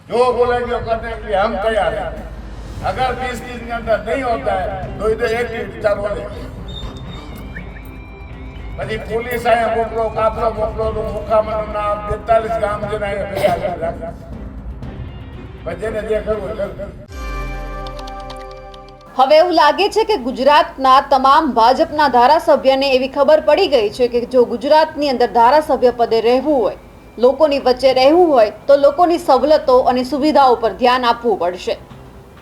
जो बोलेंगे करने के लिए हम तैयार हैं। अगर 20 दिन के अंदर नहीं होता है तो इधर एक विचार हो जाए। પછી પોલીસ આયા મોકલો, કાફલો મોકલો, તો મુખામણના 42 ગામ જેના ભેગા રાખા. પછી જેને જે કરવું કરે. હવે એવું લાગે છે કે ગુજરાતના તમામ ભાજપના ધારાસભ્યને એવી ખબર પડી ગઈ છે કે જો ગુજરાતની અંદર ધારાસભ્ય પદે રહેવું હોય, લોકોની વચ્ચે રહેવું હોય તો લોકોની સવલતો અને સુવિધાઓ પર ધ્યાન આપવું પડશે.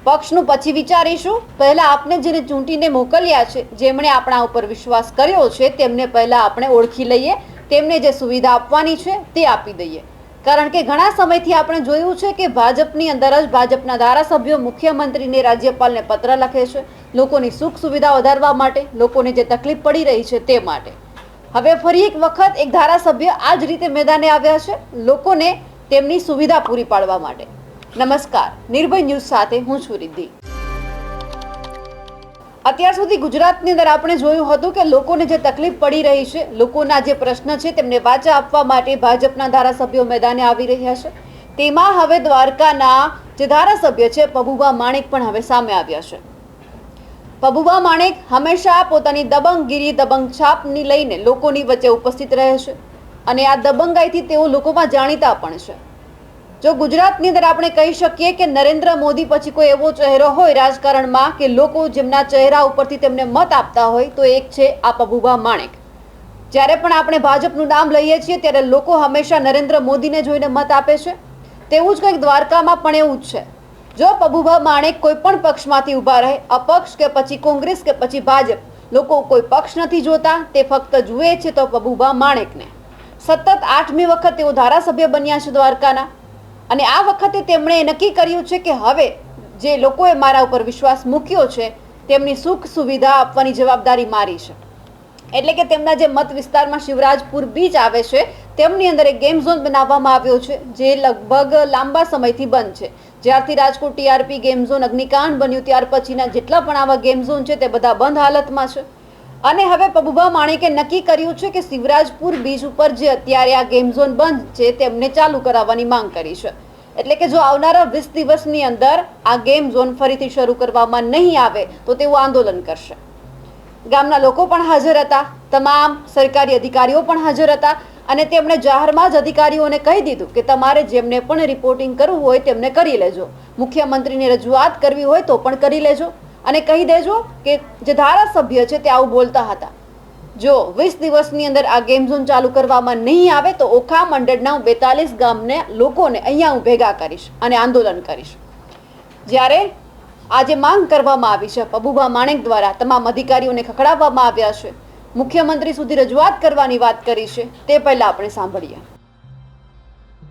પક્ષનું પછી વિચારીશું. પહેલા આપણે જેને ચૂંટીને મોકલ્યા છે, જેમણે આપણા ઉપર વિશ્વાસ કર્યો છે, તેમને પહેલા આપણે ઓળખી લઈએ, તેમને જે સુવિધા આપવાની છે તે આપી દઈએ. કારણ કે ઘણા સમયથી આપણે જોયું છે કે ભાજપની અંદર જ ભાજપના ધારાસભ્યો મુખ્યમંત્રીને, રાજ્યપાલને પત્ર લખે છે લોકોની સુખ સુવિધા વધારવા માટે, લોકોને જે તકલીફ પડી રહી છે તે માટે. હવે ફરી એક વખત એક ધારાસભ્ય આ જ રીતે મેદાને આવ્યા છે લોકોને તેમની સુવિધા પૂરી પાડવા માટે. નમસ્કાર, નિર્ભય ન્યૂઝ સાથે હું છું રિદ્ધિ. અત્યાર સુધી ગુજરાતની અંદર આપણે જોયું હતું કે લોકોને જે તકલીફ પડી રહી છે, લોકોના જે પ્રશ્ન છે તેમને વાચા આપવા માટે ભાજપના ધારાસભ્યો મેદાને આવી રહ્યા છે. તેમાં હવે દ્વારકાના જે ધારાસભ્ય છે પબુભા માણેક પણ હવે સામે આવ્યા છે. પબુભા માણેક હંમેશા પોતાની દબંગગીરી, દબંગ છાપની લઈને લોકોની વચ્ચે ઉપસ્થિત રહે છે અને આ દબંગાઈથી તેઓ લોકોમાં જાણીતા પણ છે. જો ગુજરાતની અંદર આપણે કહી શકીએ કે નરેન્દ્ર મોદી પછી કોઈ એવો ચહેરો હોય રાજકારણમાં કે લોકો જેમના ચહેરા ઉપરથી તેમને મત આપતા હોય તો એક છે આ પબુભા માણેક. જ્યારે પણ આપણે ભાજપનું નામ લઈએ છીએ ત્યારે લોકો હંમેશા નરેન્દ્ર મોદીને જોઈને મત આપે છે. તેવું જ કંઈક દ્વારકામાં પણ એવું જ છે. જો પબુભા માણેક કોઈ પણ પક્ષમાંથી ઊભા રહે, અપક્ષ કે પછી કોંગ્રેસ કે પછી ભાજપ, લોકો કોઈ પક્ષ નથી જોતા, તે ફક્ત જુએ છે તો પબુભા માણેકને. સતત 8મી વખત તેઓ ધારાસભ્ય બન્યા છે દ્વારકાના અને આ વખતે તેમણે નક્કી કર્યું છે કે હવે જે લોકોએ મારા ઉપર વિશ્વાસ મૂક્યો છે તેમની સુખ સુવિધા આપવાની જવાબદારી મારી છે. એટલે કે તેમના જે મત વિસ્તારમાં શિવરાજપુર બીચ આવે છે તેમની અંદર એક ગેમ ઝોન બનાવવામાં આવ્યો છે જે લગભગ લાંબા સમયથી બંધ છે. જ્યારથી રાજકોટ ટીઆરપી ગેમ ઝોન અગ્નિકાંડ બન્યું ત્યાર પછીના જેટલા પણ આવા ગેમ ઝોન છે તે બધા બંધ હાલતમાં છે. અને હવે પબુભા માણેકે નક્કી કર્યું છે કે શિવરાજપુર બીચ ઉપર જે અત્યારે આ ગેમ ઝોન બંધ છે તેમને ચાલુ કરાવવાની માંગ કરી છે. એટલે કે જો આવનારા 20 દિવસની અંદર આ ગેમ ઝોન ફરીથી શરૂ કરવામાં નહીં આવે તો તેઓ આંદોલન કરશે. ગામના લોકો પણ હાજર હતા, તમામ સરકારી અધિકારીઓ પણ હાજર હતા અને તેમણે જાહેરમાં જ અધિકારીઓને કહી દીધું કે તમારે જેમને પણ રિપોર્ટિંગ કરવું હોય તેમને કરી લેજો, મુખ્યમંત્રીને રજૂઆત કરવી હોય તો પણ કરી લેજો અને કહી દેજો કે જે ધારાસભ્ય છે તે આવું બોલતા હતા. જો 20 દિવસની અંદર આ ગેમ ઝોન ચાલુ કરવામાં નહીં આવે તો ઓખા મંડળના 42 ગામને લોકોને અહીંયા હું ભેગા કરીશ અને આંદોલન કરીશ. જ્યારે આજે માંગ કરવામાં આવી છે પબુભા માણેક દ્વારા, તમામ અધિકારીઓને ખખડાવવામાં આવ્યા છે, મુખ્યમંત્રી સુધી રજૂઆત કરવાની વાત કરી છે, તે પહેલા આપણે સાંભળીએ.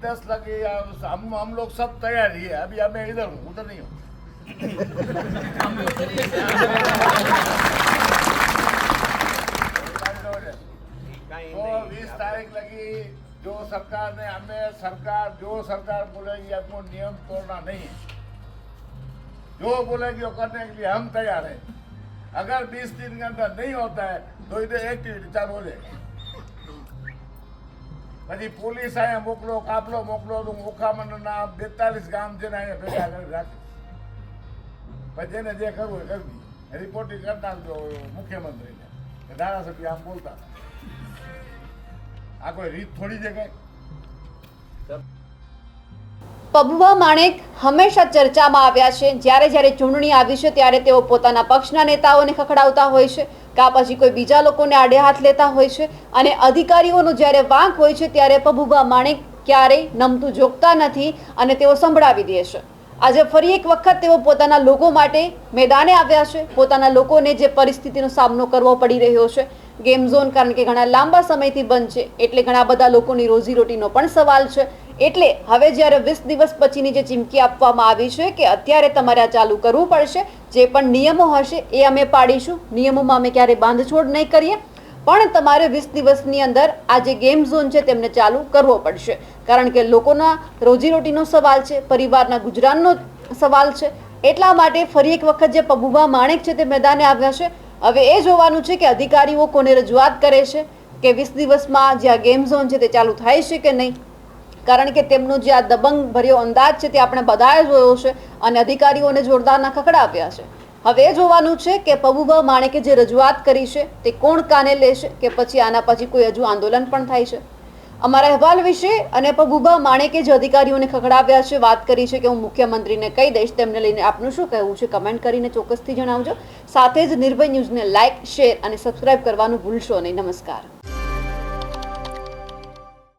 10 लगे हम लोग सब तैयार ही है. अभी हमें इधर हूँ, उधर नहीं हूँ. तो 20 तारीख लगी. जो सरकार ने हमें जो सरकार बोलेगी हमको नियम तोड़ना नहीं है. जो बोलेगी वो करने के लिए हम तैयार हैं. अगर 20 दिन के अंदर नहीं होता है तो इधर एक्टिविटी चालू हो जाएगी. પછી પોલીસ આયા મોકલો, કાફલો મોકલો, તો મુખામણના 42 ગામ જેના ભેગા રાખે. પછી જેને જે કરવું એ કરવી. રિપોર્ટિંગ કરી નાખજો મુખ્યમંત્રીને કે ધારાસભ્ય આમ બોલતા. આ કોઈ રીત થોડી છે કઈ? પબુભા માણેક હંમેશા ચર્ચામાં આવ્યા છે. જ્યારે જ્યારે ચૂંટણી આવી છે ત્યારે તેઓ પોતાના પક્ષના નેતાઓને ખખડાવતા હોય છે, કાં પછી કોઈ બીજા લોકોને આડે હાથ લેતા હોય છે અને અધિકારીઓનો જ્યારે વાંક હોય છે ત્યારે પબુભા માણેક ક્યારેય નમતું જોગતા નથી અને તેઓ સંભળાવી દે છે. આજે ફરી એક વખત તેઓ પોતાના લોકો માટે મેદાને આવ્યા છે. પોતાના લોકોને જે પરિસ્થિતિનો સામનો કરવો પડી રહ્યો છે ગેમ ઝોન, કારણ કે ઘણા લાંબા સમયથી બંધ છે એટલે ઘણા બધા લોકોની રોજીરોટીનો પણ સવાલ છે. એટલે હવે જ્યારે 20 દિવસ પછીની જે ચીમકી આપવામાં આવી છે કે અત્યારે તમારે આ ચાલુ કરવું પડશે, જે પણ નિયમો હશે એ અમે પાડીશું, નિયમોમાં અમે ક્યારેય બાંધછોડ નહીં કરીએ, પણ તમારે 20 દિવસની અંદર આ જે ગેમ ઝોન છે તેમને ચાલુ કરવો પડશે. કારણ કે લોકોના રોજીરોટીનો સવાલ છે, પરિવારના ગુજરાનનો સવાલ છે. એટલા માટે ફરી એક વખત જે પબુભા માણેક છે તે મેદાને આવ્યા છે. હવે એ જોવાનું છે કે અધિકારીઓ કોને રજૂઆત કરે છે કે 20 દિવસમાં જે આ ગેમ ઝોન છે તે ચાલુ થાય છે કે નહીં. કારણ કે તેમનો જે આ દબંગ ભર્યો અંદાજ છે તે આપણે બધાએ જોયો છે અને અધિકારીઓને જોરદારના ખખડાવ્યા છે. હવે એ જોવાનું છે કે પબુભા માણેકે જે રજૂઆત કરી છે તે કોણ કાને લેશે કે પછી આના પછી કોઈ હજુ આંદોલન પણ થાય છે. અમારા અહેવાલ વિશે અને પબુભા માણેકે જે અધિકારીઓને ખખડાવ્યા છે, વાત કરી છે કે હું મુખ્યમંત્રીને કહી દઈશ, તેમને લઈને આપનું શું કહેવું છે કમેન્ટ કરીને ચોક્કસથી જણાવજો. સાથે જ નિર્ભય ન્યૂઝને લાઇક, શેર અને સબસ્ક્રાઇબ કરવાનું ભૂલશો નહીં. નમસ્કાર.